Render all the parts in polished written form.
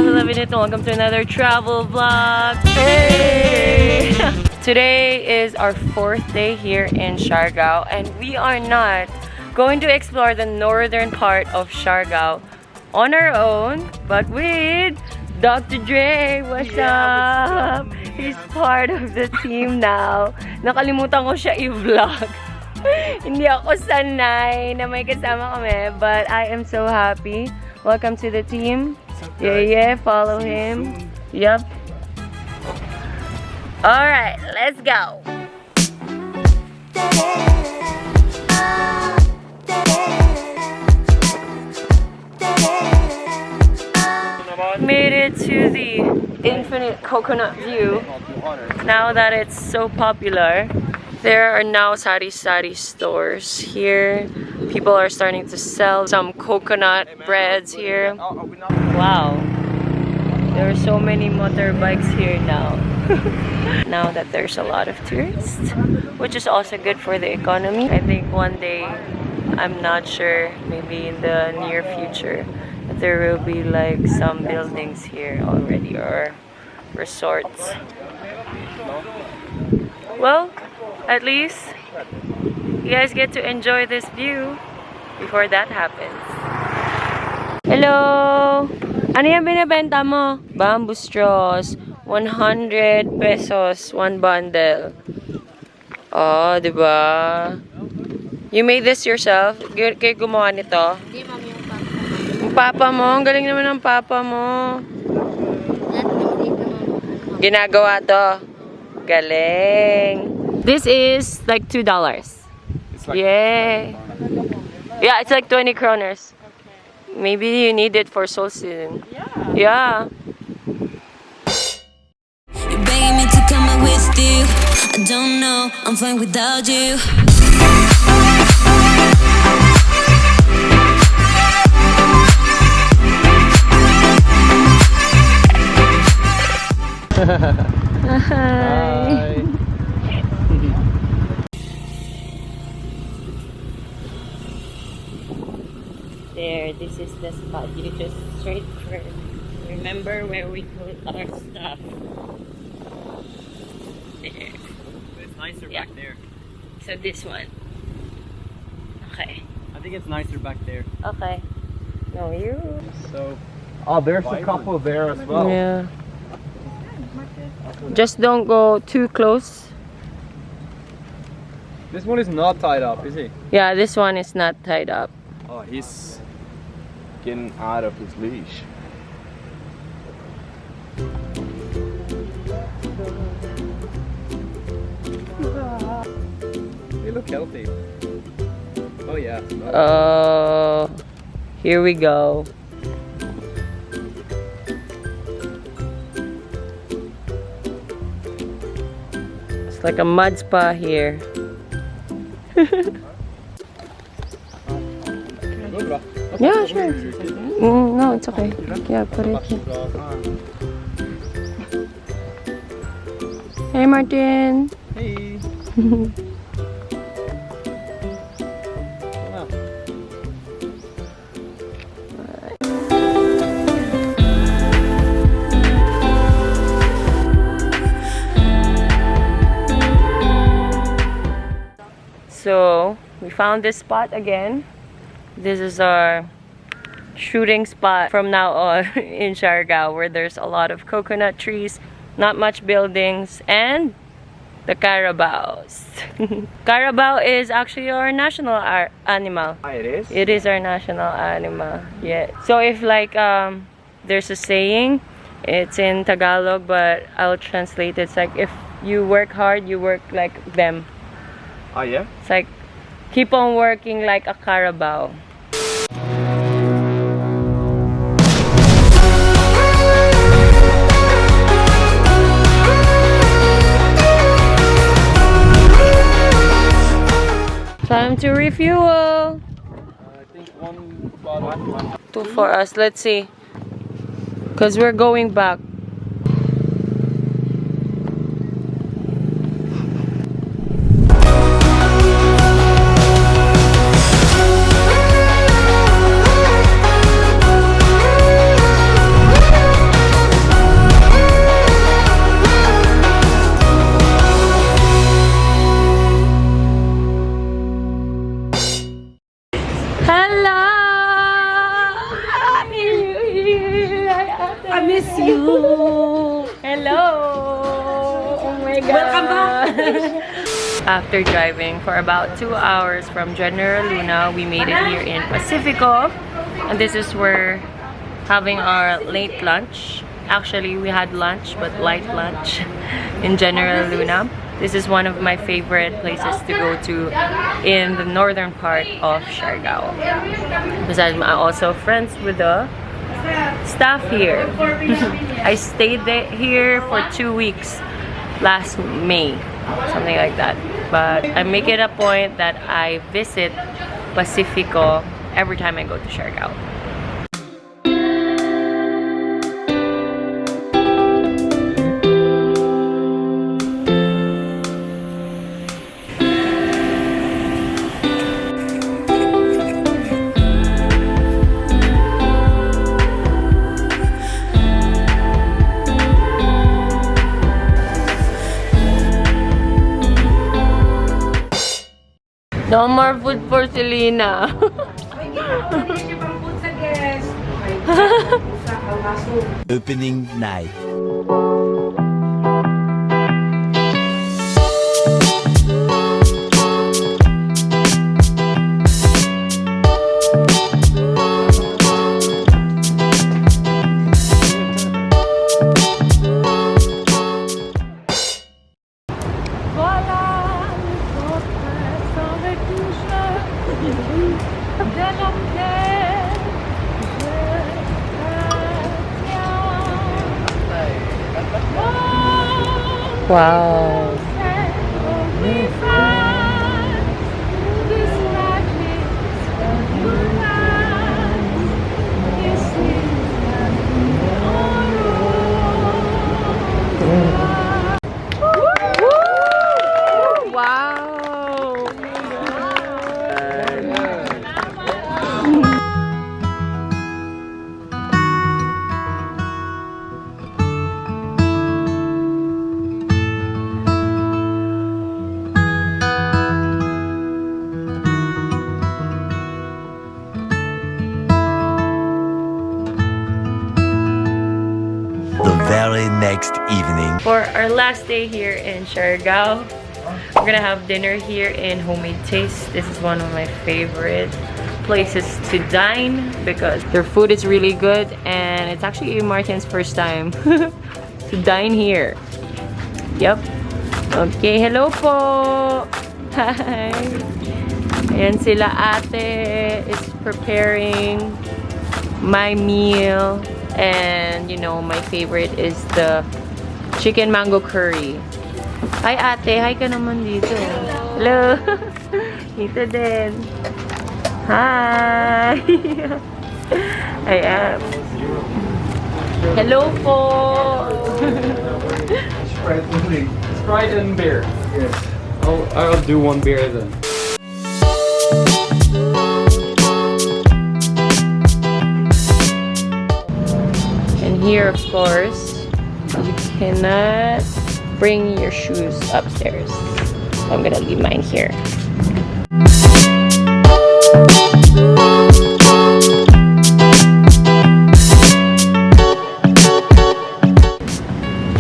Avelovinit. Welcome to another travel vlog. Hey! Today is our 4th day here in Siargao, and we are not going to explore the northern part of Siargao on our own, but with Dr. Dre. What's up? He's part of the team now. Nakalimutan ko siya i-vlog. Hindi ako sanay na may kasama kami, but I am so happy. Welcome to the team. Yeah, follow him. Yep. Alright, let's go. Made it to the infinite coconut view. Now that it's so popular, there are now sari-sari stores here. People are starting to sell some coconut breads here. Wow, there are so many motorbikes here now. Now that there's a lot of tourists, which is also good for the economy. I think one day, I'm not sure, maybe in the near future, that there will be like some buildings here already or resorts. Well, at least you guys get to enjoy this view before that happens. Hello! Ano yung binibenta mo? Bamboo straws. 100 pesos, one bundle. Oh, diba? You made this yourself? Kayo gumawa nito? Hindi, mami, yung papa. Yung papa mo? Ang galing naman ng papa mo. Ginagawa to. Galing. This is like $2. It's like Yeah. Yeah, it's like 20 kroners. Okay. Maybe you need it for soul season. Yeah. You're begging me to come out with you. I don't know, I'm fine without you. Hi. There, this is the spot. You just straight for. Remember where we put our stuff. There. It's nicer Yeah. back there. So this one. Okay. I think it's nicer back there. Okay. No, you. So. Oh, there's a couple there as well. Yeah. Just don't go too close. This one is not tied up, is he? Yeah, this one is not tied up. Oh, he's getting out of his leash. They look healthy. Oh yeah. Oh, here we go. It's like a mud spa here. Yeah, sure. No, it's okay. Yeah, put it here. Hey, Martin. Hey. So, we found this spot again. This is our shooting spot from now on in Siargao, where there's a lot of coconut trees, not much buildings, and the carabaos. Carabao is actually our national animal. It is? It is our national animal. Yeah. So if like there's a saying, it's in Tagalog, but I'll translate it. It's like if you work hard, you work like them. Oh yeah? It's like keep on working like a carabao. Time to refuel. I think one bottle. Two for us. Let's see. Because we're going back. I miss you. Hello! Oh my God! Welcome back! After driving for about 2 hours from General Luna, we made it here in Pacifico. And this is where having our late lunch. Actually, we had lunch, but light lunch in General Luna. This is one of my favorite places to go to in the northern part of Siargao. Besides, I'm also friends with the staff here. I stayed here for 2 weeks last May, something like that. But I make it a point that I visit Pacifico every time I go to Siargao. No more food for Selena. Opening night. Wow. Very next evening. For our last day here in Siargao, we're gonna have dinner here in Homemade Taste. This is one of my favorite places to dine because their food is really good and it's actually Martin's first time to dine here. Yep. Okay, hello po! Hi! Ayan sila ate is preparing my meal. And, you know, my favorite is the chicken mango curry. Hi, ate. Hi ka naman dito. Hello. Dito din. Hi. I am. Hello po. Sprite and beer. Yes. I'll do one beer then. Here, of course, you cannot bring your shoes upstairs. So I'm gonna leave mine here.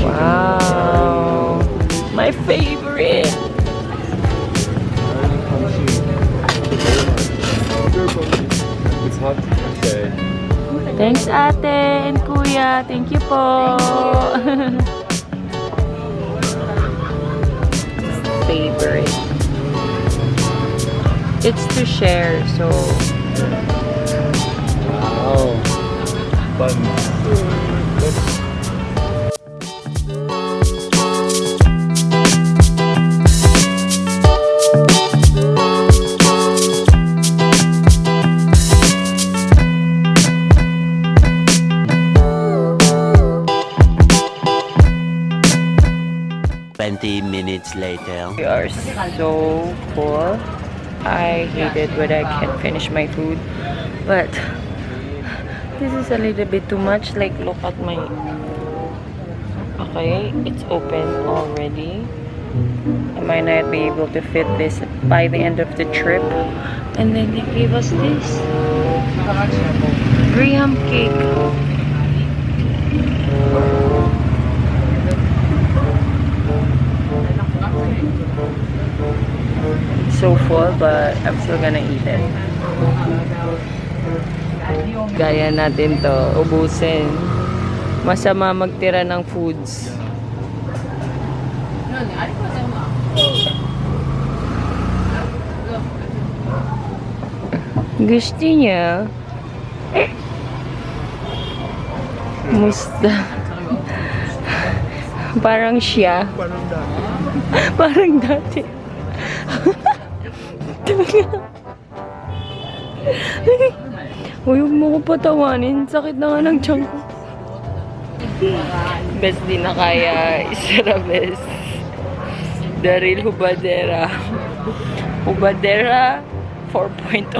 Wow, my favorite. It's hot. Okay. Thanks, ate and kuya. Thank you po. Favorite. It's to share, so. Wow. Fun. Minutes later. We are so full. I hate it when I can't finish my food, but this is a little bit too much. Like, look at my... Okay, it's open already. I might not be able to fit this by the end of the trip. And then they gave us this Graham cake. I'm still gonna eat it. Gaya natin to, ubusin. Masama magtira ng foods. Gusto niya. Musta. Parang siya. Parang dati. Huwag mo ko patawanin. Sakit na nga ng tiyan ko. Best di na kaya isarabes. Daril Hubadera. Hubadera 4.0.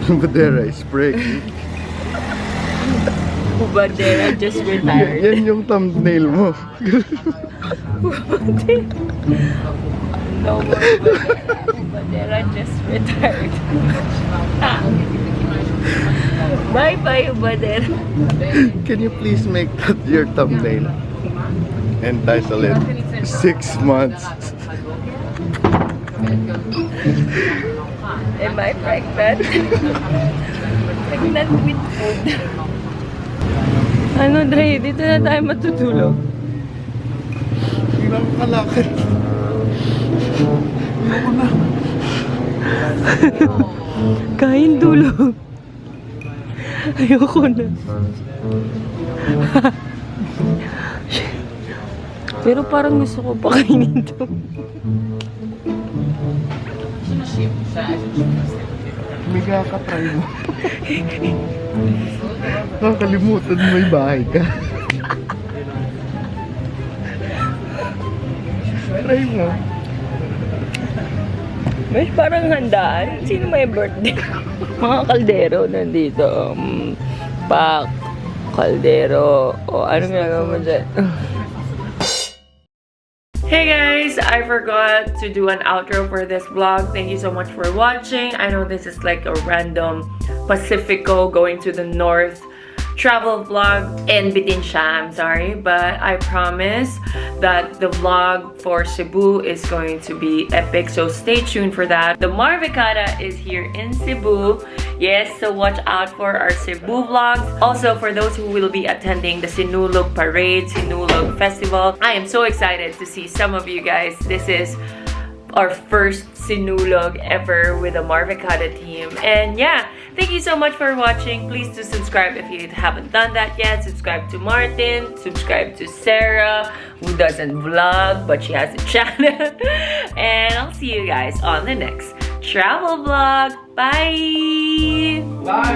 Hubadera is break. Hubadera just retired. Yan yung thumbnail mo. No more Hubadera just retired. Bye-bye, Hubadera. Can you please make that your thumbnail? And title it 6 months. Am I pregnant? Pregnant with food. Ano, Dre? Dito na tayo matutulog. Ilang kalakad. Ayoko na. Kain tulog. Ayoko na. Pero parang gusto ko pa kainin to. Miga ka, try mo. Nakakalimutan mo may bahay ka. Try mo. Mas parang handaan. Sino may birthday? Mga kaldero nandito. Pak, kaldero. O anong ginagawa mo dyan? Hey guys, I forgot to do an outro for this vlog. Thank you so much for watching. I know this is like a random Pacifico going to the north travel vlog in Bitin siya, I'm sorry, but I promise that the vlog for Cebu is going to be epic, so stay tuned for that. The Marvicada is here in Cebu. Yes, so watch out for our Cebu vlogs. Also, for those who will be attending the Sinulog Parade, Sinulog Festival, I am so excited to see some of you guys. This is our first Sinulog ever with the Marvicada team. And yeah, thank you so much for watching. Please do subscribe if you haven't done that yet. Subscribe to Martin, subscribe to Sarah, who doesn't vlog, but she has a channel. And I'll see you guys on the next travel vlog. Bye! Bye!